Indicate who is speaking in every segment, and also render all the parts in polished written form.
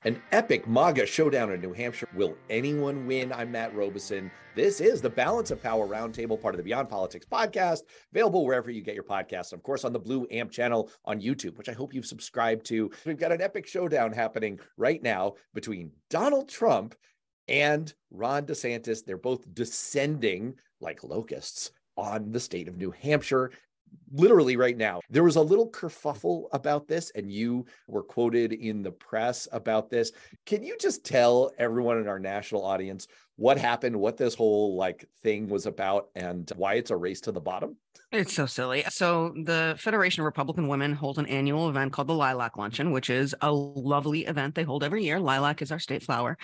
Speaker 1: An epic MAGA showdown in New Hampshire. Will anyone win? I'm Matt Robeson. This is the Balance of Power Roundtable, part of the Beyond Politics podcast, available wherever you get your podcasts. Of course, on the Blue Amp channel on YouTube, which I hope you've subscribed to. We've got an epic showdown happening right now between Donald Trump and Ron DeSantis. They're both descending like locusts on the state of New Hampshire. Literally right now. There was a little kerfuffle about this, and you were quoted in the press about this. Can you just tell everyone in our national audience what happened, what this whole thing was about, and why it's a race to the bottom?
Speaker 2: It's so silly. So the Federation of Republican Women holds an annual event called the Lilac Luncheon, which is a lovely event they hold every year. Lilac is our state flower.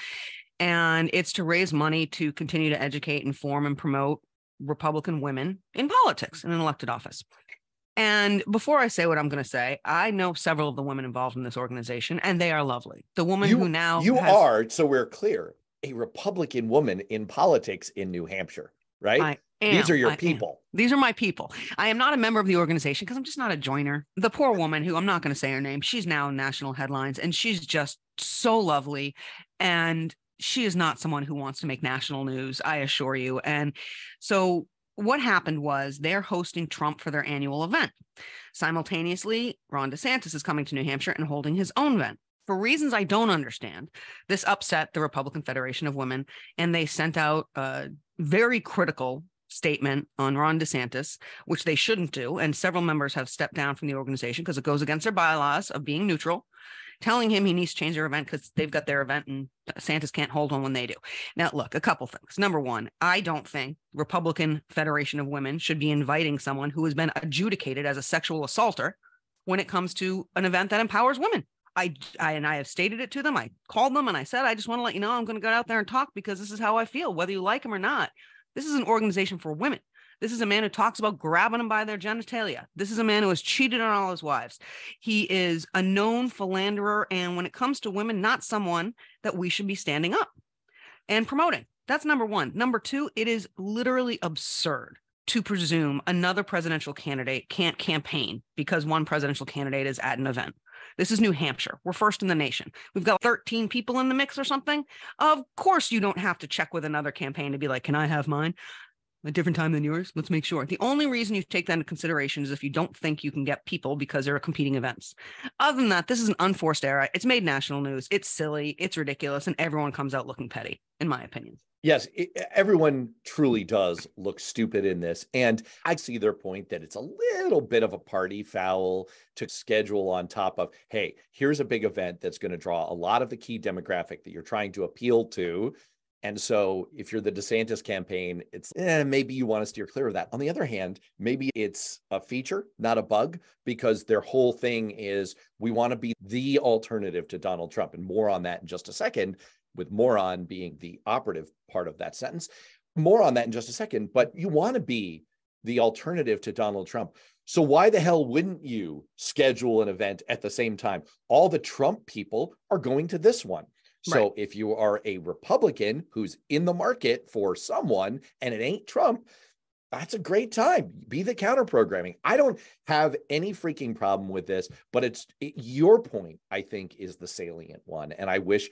Speaker 2: And it's to raise money to continue to educate, inform, and promote Republican women in politics in an elected office. And before I say what I'm going to say, I know several of the women involved in this organization, and they are lovely. The woman who now
Speaker 1: so we're clear, a Republican woman in politics in New Hampshire, right? These are your people.
Speaker 2: These are my people. I am not a member of the organization because I'm just not a joiner. The poor woman who I'm not going to say her name, she's now in national headlines, and she's just so lovely. And she is not someone who wants to make national news, I assure you. And so what happened was they're hosting Trump for their annual event. Simultaneously, Ron DeSantis is coming to New Hampshire and holding his own event. For reasons I don't understand, this upset the Republican Federation of Women, and they sent out a very critical statement on Ron DeSantis, which they shouldn't do. And several members have stepped down from the organization because it goes against their bylaws of being neutral, telling him he needs to change their event because they've got their event and DeSantis can't hold one when they do. Now, look, a couple things. Number one, I don't think Republican Federation of Women should be inviting someone who has been adjudicated as a sexual assaulter when it comes to an event that empowers women. I have stated it to them. I called them and I said, I just want to let you know I'm going to go out there and talk because this is how I feel, whether you like him or not. This is an organization for women. This is a man who talks about grabbing them by their genitalia. This is a man who has cheated on all his wives. He is a known philanderer. And when it comes to women, not someone that we should be standing up and promoting. That's number one. Number two, it is literally absurd to presume another presidential candidate can't campaign because one presidential candidate is at an event. This is New Hampshire. We're first in the nation. We've got 13 people in the mix or something. Of course, you don't have to check with another campaign to be like, can I have mine? A different time than yours? Let's make sure. The only reason you take that into consideration is if you don't think you can get people because there are competing events. Other than that, this is an unforced error. It's made national news. It's silly. It's ridiculous. And everyone comes out looking petty, in my opinion.
Speaker 1: Yes, everyone truly does look stupid in this. And I see their point that it's a little bit of a party foul to schedule on top of, hey, here's a big event that's going to draw a lot of the key demographic that you're trying to appeal to. And so if you're the DeSantis campaign, it's maybe you want to steer clear of that. On the other hand, maybe it's a feature, not a bug, because their whole thing is we want to be the alternative to Donald Trump. And more on that in just a second, with moron being the operative part of that sentence. More on that in just a second, but you want to be the alternative to Donald Trump. So why the hell wouldn't you schedule an event at the same time? All the Trump people are going to this one. So right. If you are a Republican who's in the market for someone and it ain't Trump, that's a great time. Be the counter programming. I don't have any freaking problem with this, but your point, I think, is the salient one. And I wish,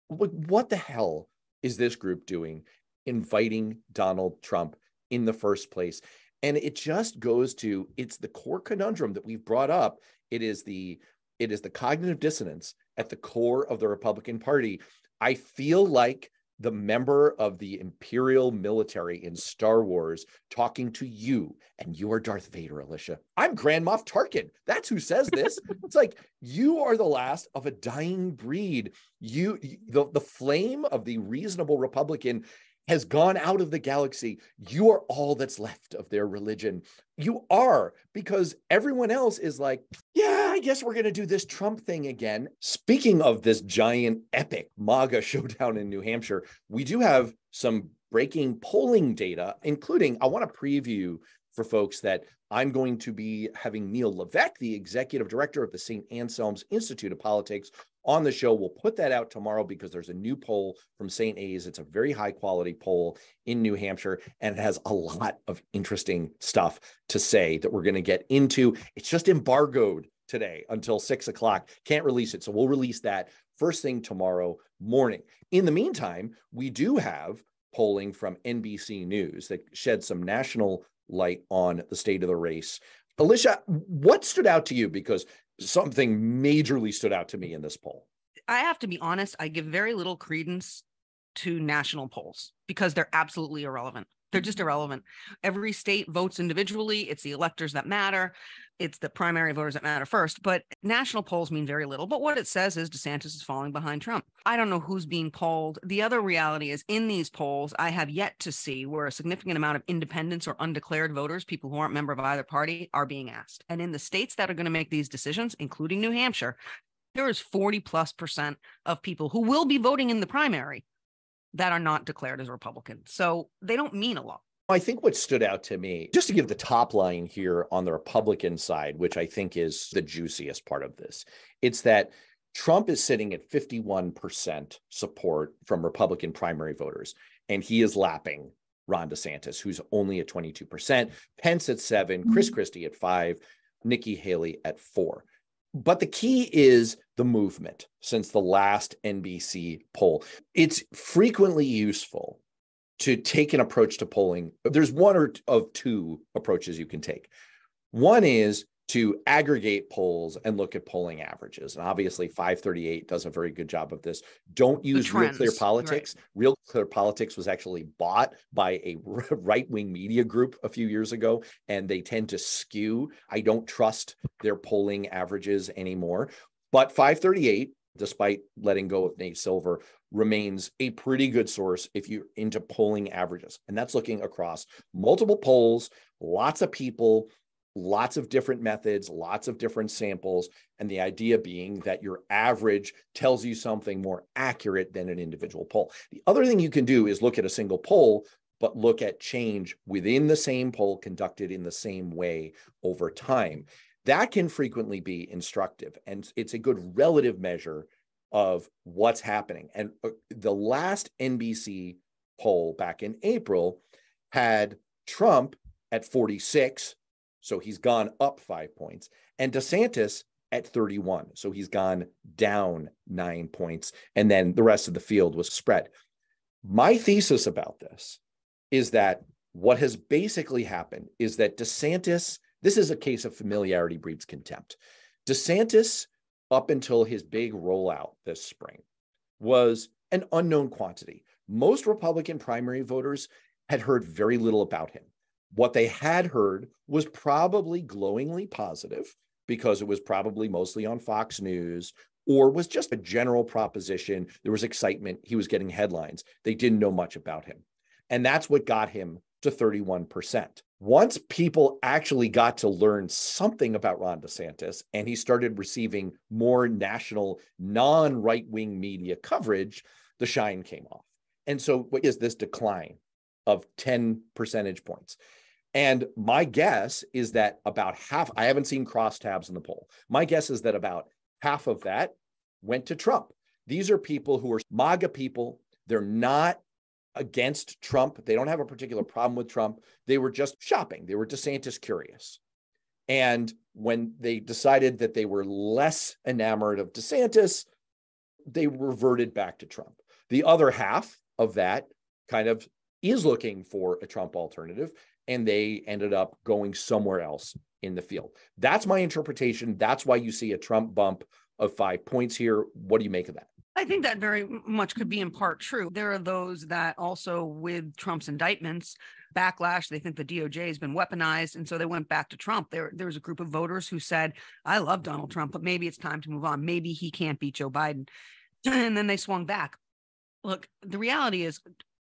Speaker 1: what the hell is this group doing inviting Donald Trump in the first place? And it just goes to, it's the core conundrum that we've brought up. It is the cognitive dissonance at the core of the Republican Party. I feel like the member of the Imperial military in Star Wars talking to you, and you are Darth Vader, Alicia. I'm Grand Moff Tarkin. That's who says this. It's like, you are the last of a dying breed. The flame of the reasonable Republican has gone out of the galaxy. You are all that's left of their religion. You are, because everyone else is like, yeah, I guess we're going to do this Trump thing again. Speaking of this giant epic MAGA showdown in New Hampshire, we do have some breaking polling data, including, I want to preview for folks that I'm going to be having Neil Levesque, the executive director of the St. Anselm's Institute of Politics, on the show. We'll put that out tomorrow because there's a new poll from St. A's. It's a very high quality poll in New Hampshire, and it has a lot of interesting stuff to say that we're going to get into. It's just embargoed today until 6 o'clock. Can't release it. So we'll release that first thing tomorrow morning. In the meantime, we do have polling from NBC News that sheds some national light on the state of the race. Alicia, what stood out to you? Because something majorly stood out to me in this poll.
Speaker 2: I have to be honest, I give very little credence to national polls because they're absolutely irrelevant. They're just irrelevant. Every state votes individually. It's the electors that matter. It's the primary voters that matter first. But national polls mean very little. But what it says is DeSantis is falling behind Trump. I don't know who's being polled. The other reality is in these polls, I have yet to see where a significant amount of independents or undeclared voters, people who aren't member of either party, are being asked. And in the states that are going to make these decisions, including New Hampshire, there is 40+% of people who will be voting in the primary that are not declared as Republican. So they don't mean a lot.
Speaker 1: I think what stood out to me, just to give the top line here on the Republican side, which I think is the juiciest part of this, it's that Trump is sitting at 51% support from Republican primary voters, and he is lapping Ron DeSantis, who's only at 22%, Pence at 7%, Christie at 5%, Nikki Haley at 4%. But the key is the movement since the last NBC poll. It's frequently useful to take an approach to polling. There's one of two approaches you can take. One is to aggregate polls and look at polling averages. And obviously 538 does a very good job of this. Don't use Real Clear Politics. Right. Real Clear Politics was actually bought by a right-wing media group a few years ago, and they tend to skew. I don't trust their polling averages anymore. But 538, despite letting go of Nate Silver, remains a pretty good source if you're into polling averages. And that's looking across multiple polls, lots of people, lots of different methods, lots of different samples, and the idea being that your average tells you something more accurate than an individual poll. The other thing you can do is look at a single poll, but look at change within the same poll conducted in the same way over time. That can frequently be instructive, and it's a good relative measure of what's happening. And the last NBC poll back in April had Trump at 46, so he's gone up 5 points, and DeSantis at 31, so he's gone down 9 points, and then the rest of the field was spread. My thesis about this is that what has basically happened is that DeSantis, this is a case of familiarity breeds contempt. DeSantis, up until his big rollout this spring, was an unknown quantity. Most Republican primary voters had heard very little about him. What they had heard was probably glowingly positive because it was probably mostly on Fox News, or was just a general proposition. There was excitement. He was getting headlines. They didn't know much about him. And that's what got him to 31%. Once people actually got to learn something about Ron DeSantis and he started receiving more national, non-right-wing media coverage, the shine came off. And so what is this decline of 10 percentage points? And my guess is that about half, I haven't seen crosstabs in the poll. My guess is that about half of that went to Trump. These are people who are MAGA people. They're not against Trump. They don't have a particular problem with Trump. They were just shopping. They were DeSantis curious. And when they decided that they were less enamored of DeSantis, they reverted back to Trump. The other half of that kind of is looking for a Trump alternative, and they ended up going somewhere else in the field. That's my interpretation. That's why you see a Trump bump of 5 points here. What do you make of that?
Speaker 2: I think that very much could be in part true. There are those that also, with Trump's indictments, backlash, they think the DOJ has been weaponized, and so they went back to Trump. There was a group of voters who said, I love Donald Trump, but maybe it's time to move on. Maybe he can't beat Joe Biden. And then they swung back. Look, the reality is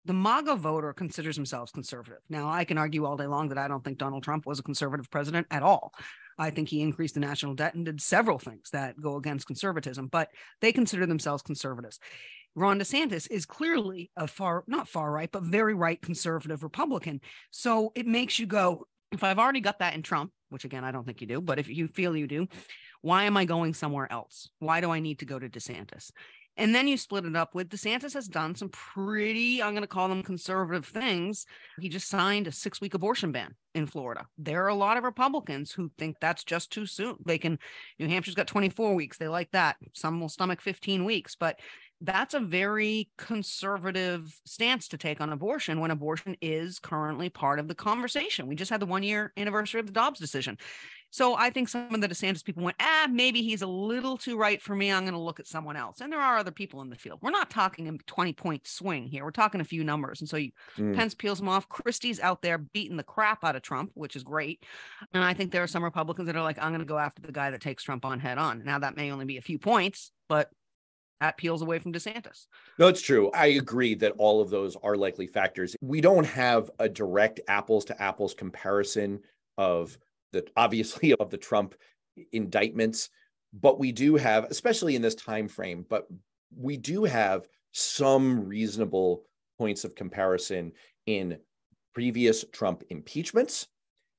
Speaker 2: the MAGA voter considers themselves conservative. Now, I can argue all day long that I don't think Donald Trump was a conservative president at all. I think he increased the national debt and did several things that go against conservatism, but they consider themselves conservatives. Ron DeSantis is clearly a not far right, but very right conservative Republican. So it makes you go, if I've already got that in Trump, which again, I don't think you do, but if you feel you do, why am I going somewhere else? Why do I need to go to DeSantis? And then you split it up with DeSantis has done some pretty, I'm going to call them conservative things. He just signed a 6-week abortion ban in Florida. There are a lot of Republicans who think that's just too soon. New Hampshire's got 24 weeks. They like that. Some will stomach 15 weeks, but that's a very conservative stance to take on abortion when abortion is currently part of the conversation. We just had the 1-year anniversary of the Dobbs decision. So I think some of the DeSantis people went, maybe he's a little too right for me. I'm going to look at someone else. And there are other people in the field. We're not talking a 20-point swing here. We're talking a few numbers. And so Pence peels them off. Christie's out there beating the crap out of Trump, which is great. And I think there are some Republicans that are like, I'm going to go after the guy that takes Trump on head on. Now, that may only be a few points, but that peels away from DeSantis. No,
Speaker 1: it's true. I agree that all of those are likely factors. We don't have a direct apples to apples comparison of the Trump indictments, but we do have, especially in this time frame, but we do have some reasonable points of comparison in previous Trump impeachments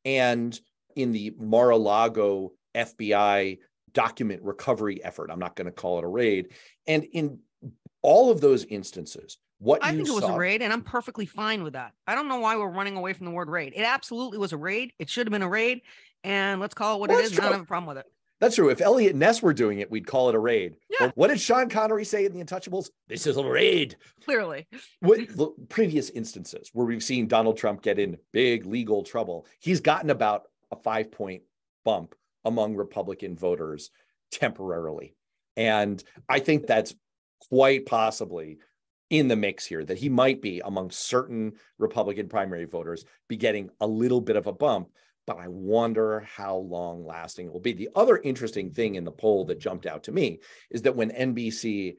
Speaker 1: and in the Mar-a-Lago FBI document recovery effort. I'm not going to call it a raid. And in all of those instances, I think it was a raid, and I'm perfectly fine with that. I don't know why we're running away from the word raid. It absolutely was a raid. It should have been a raid, and let's call it what it is. I don't have a problem with it. That's true. If Elliot Ness were doing it, we'd call it a raid. Yeah. What did Sean Connery say in The Untouchables? This is a raid. Clearly. With the previous instances where we've seen Donald Trump get in big legal trouble, he's gotten about a 5-point bump among Republican voters temporarily. And I think that's quite possibly in the mix here, that he might be among certain Republican primary voters be getting a little bit of a bump, but I wonder how long lasting it will be. The other interesting thing in the poll that jumped out to me is that when NBC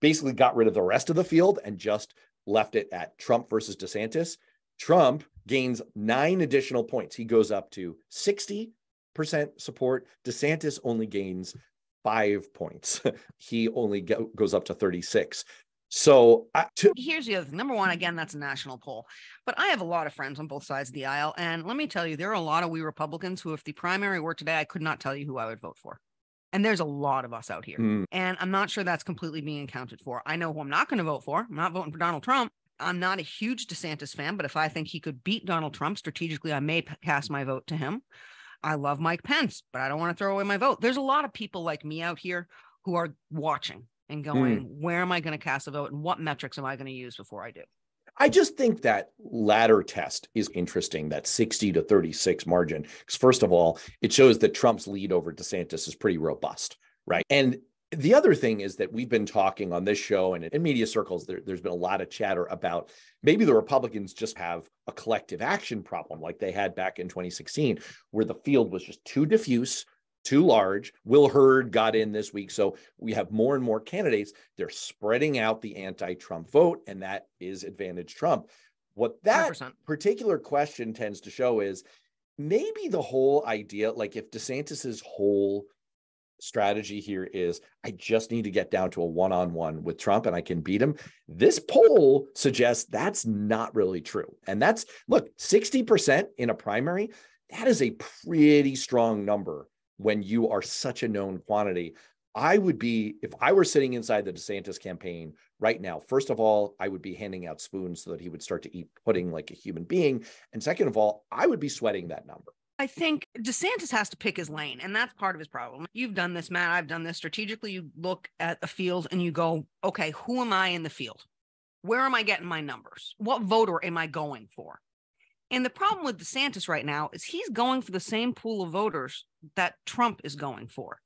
Speaker 1: basically got rid of the rest of the field and just left it at Trump versus DeSantis, Trump gains 9 additional points. He goes up to 60% support. DeSantis only gains 5 points. He only goes up to 36. So here's the other thing. Number one, again, that's a national poll, but I have a lot of friends on both sides of the aisle. And let me tell you, there are a lot of we Republicans who, if the primary were today, I could not tell you who I would vote for. And there's a lot of us out here. And I'm not sure that's completely being accounted for. I know who I'm not going to vote for. I'm not voting for Donald Trump. I'm not a huge DeSantis fan, but if I think he could beat Donald Trump strategically, I may cast my vote to him. I love Mike Pence, but I don't want to throw away my vote. There's a lot of people like me out here who are watching and going, where am I going to cast a vote and what metrics am I going to use before I do? I just think that ladder test is interesting, that 60 to 36 margin. Because first of all, it shows that Trump's lead over DeSantis is pretty robust, right? And the other thing is that we've been talking on this show and in media circles, there's been a lot of chatter about maybe the Republicans just have a collective action problem like they had back in 2016, where the field was just too diffuse, too large. Will Hurd got in this week. So we have more and more candidates. They're spreading out the anti-Trump vote, and that is advantage Trump. What that 100%. Particular question tends to show is maybe the whole idea, like if DeSantis's whole strategy here is, I just need to get down to a one-on-one with Trump and I can beat him. This poll suggests that's not really true. And that's, look, 60% in a primary, that is a pretty strong number when you are such a known quantity. I would be, if I were sitting inside the DeSantis campaign right now, first of all, I would be handing out spoons so that he would start to eat pudding like a human being. And second of all, I would be sweating that number. I think DeSantis has to pick his lane, and that's part of his problem. You've done this, Matt. I've done this. Strategically, you look at the field and you go, okay, who am I in the field? Where am I getting my numbers? What voter am I going for? And the problem with DeSantis right now is he's going for the same pool of voters that Trump is going for.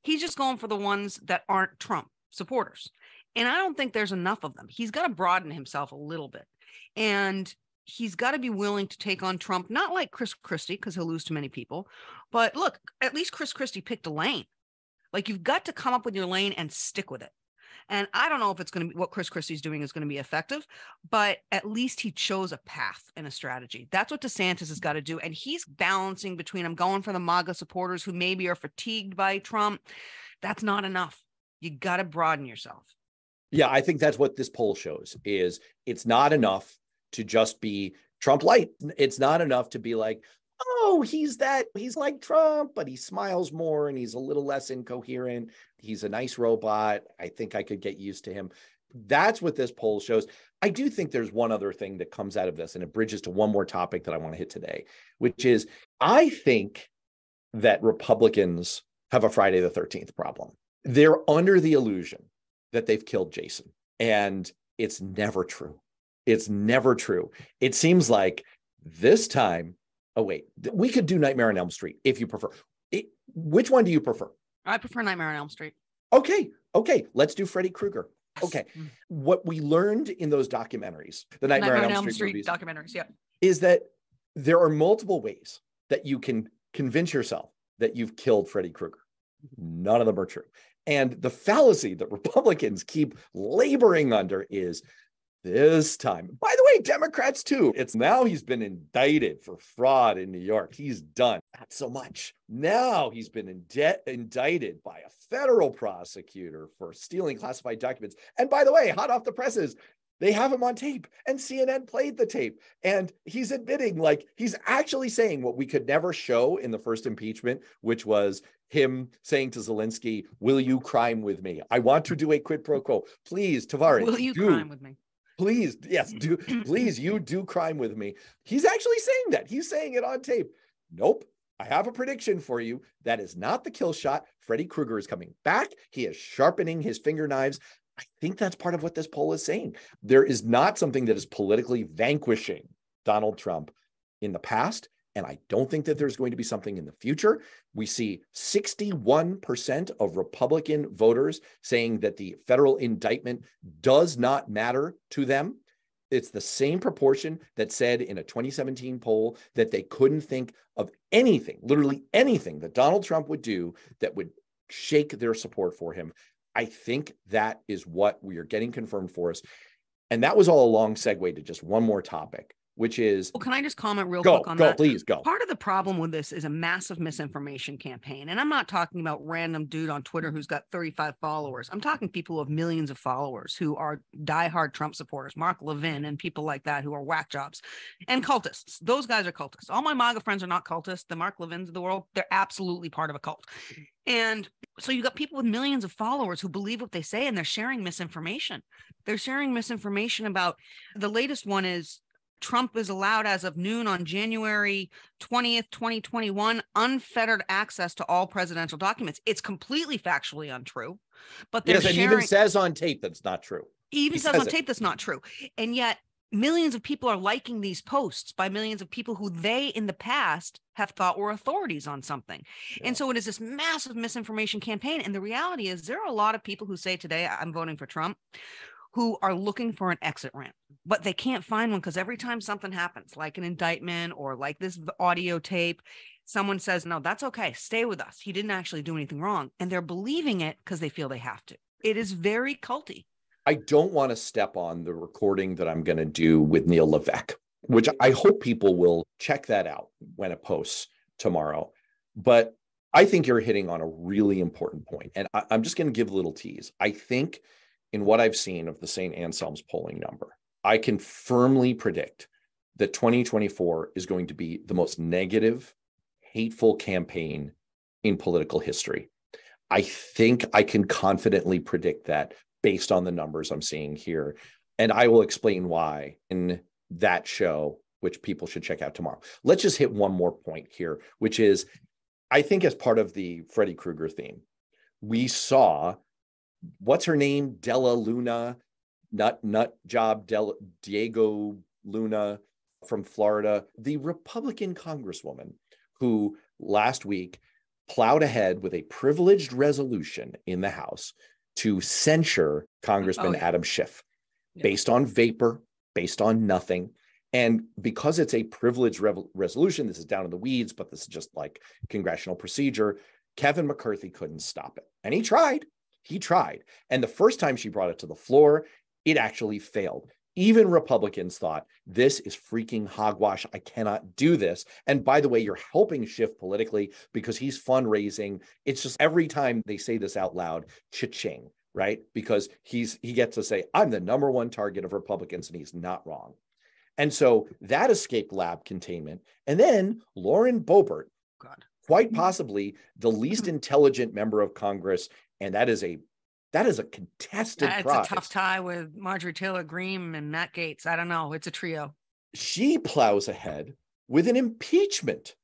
Speaker 1: He's just going for the ones that aren't Trump supporters. And I don't think there's enough of them. He's got to broaden himself a little bit. And he's got to be willing to take on Trump, not like Christie, because he'll lose to many people. But look, at least Christie picked a lane. Like, you've got to come up with your lane and stick with it. And I don't know if it's going to be what Christie's doing is going to be effective, but at least he chose a path and a strategy. That's what DeSantis has got to do. And he's balancing between, I'm going for the MAGA supporters who maybe are fatigued by Trump. That's not enough. You got to broaden yourself. Yeah, I think that's what this poll shows, is it's not enough to just be Trump light. It's not enough to be like, oh, he's like Trump, but he smiles more and he's a little less incoherent. He's a nice robot. I think I could get used to him. That's what this poll shows. I do think there's one other thing that comes out of this, and it bridges to one more topic that I want to hit today, which is I think that Republicans have a Friday the 13th problem. They're under the illusion that they've killed Jason, and it's never true. It's never true. It seems like this time, oh, wait, we could do Nightmare on Elm Street if you prefer. Which one do you prefer?
Speaker 2: I prefer Nightmare on Elm Street.
Speaker 1: Okay, let's do Freddy Krueger. Okay, what we learned in those documentaries, the Nightmare on Elm Street movies,
Speaker 2: documentaries, yeah,
Speaker 1: is that there are multiple ways that you can convince yourself that you've killed Freddy Krueger. None of them are true. And the fallacy that Republicans keep laboring under is this time. By the way, Democrats too. It's now he's been indicted for fraud in New York. He's done. Not so much. Now he's been indicted by a federal prosecutor for stealing classified documents. And by the way, hot off the presses, they have him on tape, and CNN played the tape. And he's admitting, like, he's actually saying what we could never show in the first impeachment, which was him saying to Zelensky, will you crime with me? I want to do a quid pro quo. Please, Tavares,
Speaker 2: will you crime with me?
Speaker 1: Please, yes, do. Please, you do crime with me. He's actually saying that. He's saying it on tape. Nope. I have a prediction for you. That is not the kill shot. Freddy Krueger is coming back. He is sharpening his finger knives. I think that's part of what this poll is saying. There is not something that is politically vanquishing Donald Trump in the past, and I don't think that there's going to be something in the future. We see 61% of Republican voters saying that the federal indictment does not matter to them. It's the same proportion that said in a 2017 poll that they couldn't think of anything, literally anything that Donald Trump would do that would shake their support for him. I think that is what we are getting confirmed for us. And that was all a long segue to just one more topic, which is...
Speaker 2: Well, can I just comment real quick on that?
Speaker 1: Please go.
Speaker 2: Part of the problem with this is a massive misinformation campaign. And I'm not talking about random dude on Twitter who's got 35 followers. I'm talking people who have millions of followers who are diehard Trump supporters, Mark Levin and people like that who are whack jobs and cultists. Those guys are cultists. All my MAGA friends are not cultists. The Mark Levins of the world, they're absolutely part of a cult. And so you got people with millions of followers who believe what they say, and they're sharing misinformation. They're sharing misinformation about, the latest one is Trump is allowed as of noon on January 20th, 2021, unfettered access to all presidential documents. It's completely factually untrue, but they're
Speaker 1: sharing. Even says on tape that's not true.
Speaker 2: Even says on tape that's not true. And yet millions of people are liking these posts by millions of people who they in the past have thought were authorities on something. Yeah. And so it is this massive misinformation campaign. And the reality is there are a lot of people who say today, I'm voting for Trump, who are looking for an exit ramp, but they can't find one because every time something happens, like an indictment or like this audio tape, someone says, no, that's okay. Stay with us. He didn't actually do anything wrong. And they're believing it because they feel they have to. It is very culty.
Speaker 1: I don't want to step on the recording that I'm going to do with Neil Levesque, which I hope people will check that out when it posts tomorrow. But I think you're hitting on a really important point. And I'm just going to give a little tease. I think in what I've seen of the St. Anselm's polling number, I can firmly predict that 2024 is going to be the most negative, hateful campaign in political history. I think I can confidently predict that based on the numbers I'm seeing here. And I will explain why in that show, which people should check out tomorrow. Let's just hit one more point here, which is, I think as part of the Freddy Krueger theme, we saw, what's her name? Della Luna, nut job, Diego Luna from Florida, the Republican congresswoman who last week plowed ahead with a privileged resolution in the House to censure Congressman Adam Schiff based on vapor, based on nothing. And because it's a privileged resolution, this is down in the weeds, but this is just like congressional procedure, Kevin McCarthy couldn't stop it. And he tried. And the first time she brought it to the floor, it actually failed. Even Republicans thought, this is freaking hogwash. I cannot do this. And by the way, you're helping Schiff politically because he's fundraising. It's just every time they say this out loud, cha-ching, right? Because he gets to say, I'm the number one target of Republicans, and he's not wrong. And so that escaped lab containment. And then Lauren Boebert,
Speaker 2: God,
Speaker 1: quite possibly the least intelligent member of Congress, and that is a contested
Speaker 2: it's
Speaker 1: prize.
Speaker 2: a tough tie with Marjorie Taylor Greene and Matt Gaetz. I don't know. It's a trio.
Speaker 1: She plows ahead with an impeachment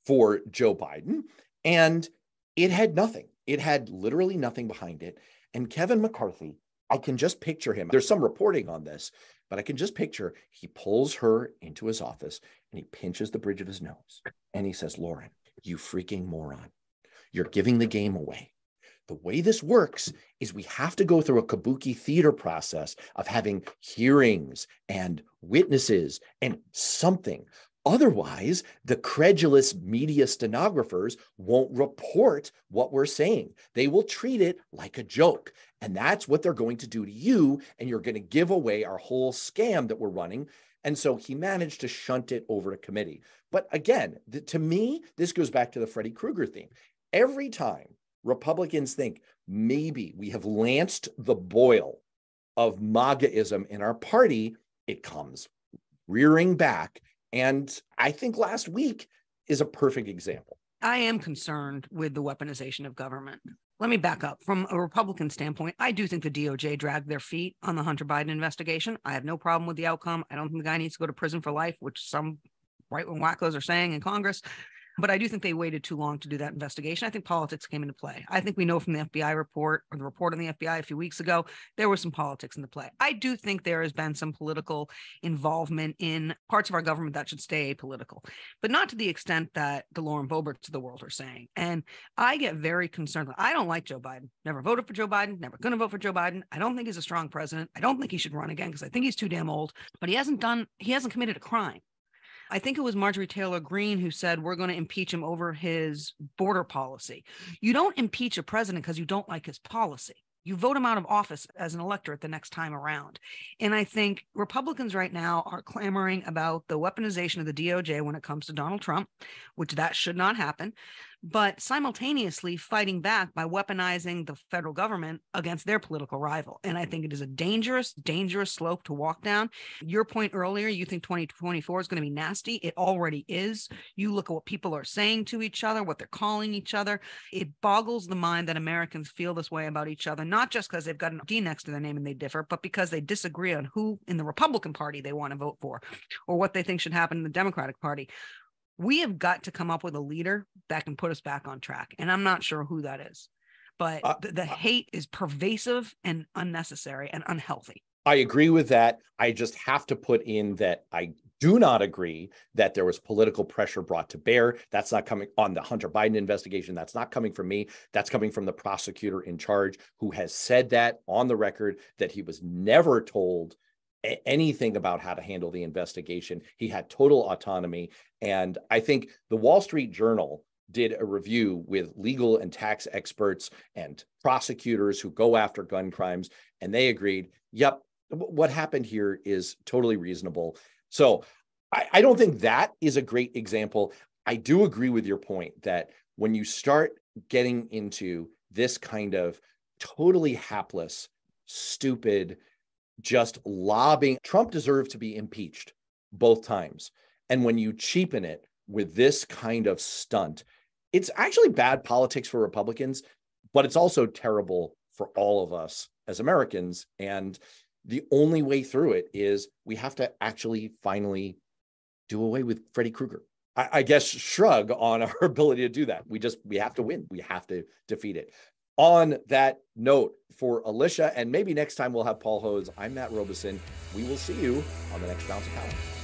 Speaker 1: for Joe Biden, and it had nothing. It had literally nothing behind it. And Kevin McCarthy, I can just picture him. There's some reporting on this, but I can just picture he pulls her into his office and he pinches the bridge of his nose and he says, Lauren, you freaking moron, you're giving the game away. The way this works is we have to go through a kabuki theater process of having hearings and witnesses and something. Otherwise, the credulous media stenographers won't report what we're saying. They will treat it like a joke. And that's what they're going to do to you. And you're going to give away our whole scam that we're running. And so he managed to shunt it over to committee. But again, to me, this goes back to the Freddy Krueger theme. Every time Republicans think maybe we have lanced the boil of MAGAism in our party, it comes rearing back. And I think last week is a perfect example.
Speaker 2: I am concerned with the weaponization of government. Let me back up. From a Republican standpoint, I do think the DOJ dragged their feet on the Hunter Biden investigation. I have no problem with the outcome. I don't think the guy needs to go to prison for life, which some right-wing wackos are saying in Congress. But I do think they waited too long to do that investigation. I think politics came into play. I think we know from the FBI report, or the report on the FBI a few weeks ago, there was some politics into play. I do think there has been some political involvement in parts of our government that should stay apolitical, but not to the extent that the Lauren Boeberts of the world are saying. And I get very concerned. I don't like Joe Biden. Never voted for Joe Biden. Never going to vote for Joe Biden. I don't think he's a strong president. I don't think he should run again because I think he's too damn old. But he hasn't committed a crime. I think it was Marjorie Taylor Greene who said, we're going to impeach him over his border policy. You don't impeach a president because you don't like his policy. You vote him out of office as an electorate the next time around. And I think Republicans right now are clamoring about the weaponization of the DOJ when it comes to Donald Trump, which that should not happen, but simultaneously fighting back by weaponizing the federal government against their political rival. And I think it is a dangerous, dangerous slope to walk down. Your point earlier, you think 2024 is going to be nasty. It already is. You look at what people are saying to each other, what they're calling each other. It boggles the mind that Americans feel this way about each other, not just because they've got an D next to their name and they differ, but because they disagree on who in the Republican Party they want to vote for or what they think should happen in the Democratic Party. We have got to come up with a leader that can put us back on track. And I'm not sure who that is, but the hate is pervasive and unnecessary and unhealthy.
Speaker 1: I agree with that. I just have to put in that I do not agree that there was political pressure brought to bear. That's not coming on the Hunter Biden investigation. That's not coming from me. That's coming from the prosecutor in charge, who has said that on the record, that he was never told anything about how to handle the investigation. He had total autonomy. And I think the Wall Street Journal did a review with legal and tax experts and prosecutors who go after gun crimes. And they agreed, yep, what happened here is totally reasonable. So I don't think that is a great example. I do agree with your point that when you start getting into this kind of totally hapless, stupid, just lobbying, Trump deserved to be impeached both times. And when you cheapen it with this kind of stunt, it's actually bad politics for Republicans, but it's also terrible for all of us as Americans. And the only way through it is we have to actually finally do away with Freddy Krueger. I guess shrug on our ability to do that. We have to win. We have to defeat it. On that note, for Alicia, and maybe next time we'll have Paul Hodes, I'm Matt Robeson. We will see you on the next Bounce of Power.